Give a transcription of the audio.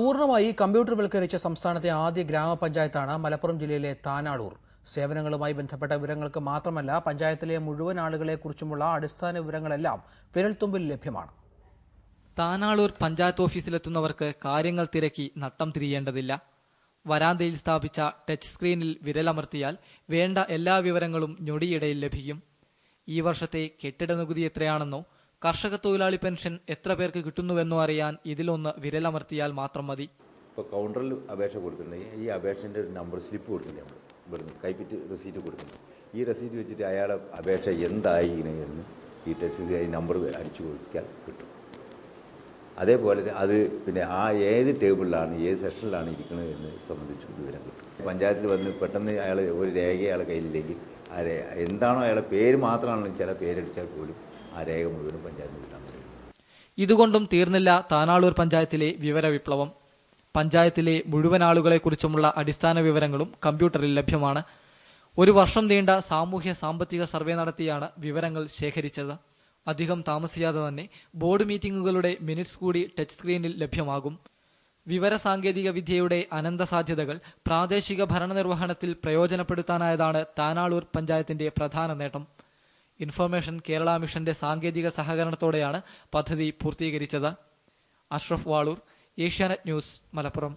പൂർണ്ണമായി കമ്പ്യൂട്ടർവൽക്കരിച്ച സംസ്ഥാനത്തെ ആദ്യ ഗ്രാമപഞ്ചായത്താണ് മലപ്പുറം ജില്ലയിലെ താനാളൂർ. സേവനങ്ങളുമായി ബന്ധപ്പെട്ട വിവരങ്ങൾക്ക് മാത്രമല്ല, പഞ്ചായത്തിലെ മുഴുവൻ ആളുകളെക്കുറിച്ചുമുള്ള അടിസ്ഥാന വിവരങ്ങളെല്ലാം വിരൽത്തുമ്പിൽ ലഭ്യമാണ്. താനാളൂർ പഞ്ചായത്ത് ഓഫീസിലെത്തുന്നവർക്ക് കാര്യങ്ങൾ തിരക്കി നട്ടം തിരിയേണ്ടതില്ല. വരാന്തയിൽ സ്ഥാപിച്ച ടച്ച് സ്ക്രീനിൽ വിരലമർത്തിയാൽ വേണ്ട എല്ലാ വിവരങ്ങളും ഞൊടിയിടയിൽ ലഭിക്കും. ഈ വർഷത്തെ കെട്ടിട നികുതി എത്രയാണെന്നോ കർഷക തൊഴിലാളി പെൻഷൻ എത്ര പേർക്ക് കിട്ടുന്നുവെന്നോ അറിയാൻ ഇതിലൊന്ന് വിരലമർത്തിയാൽ മാത്രം മതി. ഇപ്പോൾ കൗണ്ടറിൽ അപേക്ഷ കൊടുത്തിട്ടുണ്ടെങ്കിൽ ഈ അപേക്ഷൻ്റെ ഒരു നമ്പർ സ്ലിപ്പ് കൊടുക്കുന്നുണ്ട്. നമ്മൾ ഇവിടുന്ന് കൈപ്പറ്റ് റെസീറ്റ് കൊടുക്കുന്നു. ഈ റെസീറ്റ് വെച്ചിട്ട് അയാളുടെ അപേക്ഷ എന്തായി എന്ന് ഈ ടെസ്റ്റ് നമ്പർ അടിച്ചു കൊടുക്കാൻ കിട്ടും. അതേപോലെ അത് പിന്നെ ആ ഏത് ടേബിളിലാണ് ഏത് സെക്ഷനിലാണ് ഇരിക്കുന്നത് എന്ന് സംബന്ധിച്ച് വിവരം കിട്ടും. പഞ്ചായത്തിൽ വന്ന് പെട്ടെന്ന് അയാൾ ഒരു രേഖ അയാളെ കയ്യിലില്ലെങ്കിൽ എന്താണോ അയാളുടെ പേര് മാത്രമാണെങ്കിലും ചില പേരടിച്ചാൽ പോലും ആ രേഖ മുഴുവനും പഞ്ചായത്തിന് കിട്ടാൻ കഴിയും. ഇതുകൊണ്ടും തീർന്നില്ല താനാളൂർ പഞ്ചായത്തിലെ വിവര വിപ്ലവം. പഞ്ചായത്തിലെ മുഴുവൻ ആളുകളെക്കുറിച്ചുമുള്ള അടിസ്ഥാന വിവരങ്ങളും കമ്പ്യൂട്ടറിൽ ലഭ്യമാണ്. ഒരു വർഷം നീണ്ട സാമൂഹ്യ സാമ്പത്തിക സർവേ നടത്തിയാണ് വിവരങ്ങൾ ശേഖരിച്ചത്. അധികം താമസിയാതെ തന്നെ ബോർഡ് മീറ്റിംഗുകളുടെ മിനിറ്റ്സ് കൂടി ടച്ച് സ്ക്രീനിൽ ലഭ്യമാകും. വിവര സാങ്കേതിക വിദ്യയുടെ അനന്ത സാധ്യതകൾ പ്രാദേശിക ഭരണനിർവഹണത്തിൽ പ്രയോജനപ്പെടുത്താനായതാണ് താനാളൂർ പഞ്ചായത്തിന്റെ പ്രധാന നേട്ടം. ഇൻഫർമേഷൻ കേരള മിഷന്റെ സാങ്കേതിക സഹകരണത്തോടെയാണ് പദ്ധതി പൂർത്തീകരിച്ചത്. അഷ്റഫ് വാളൂർ, ഏഷ്യാനെറ്റ് ന്യൂസ്, മലപ്പുറം.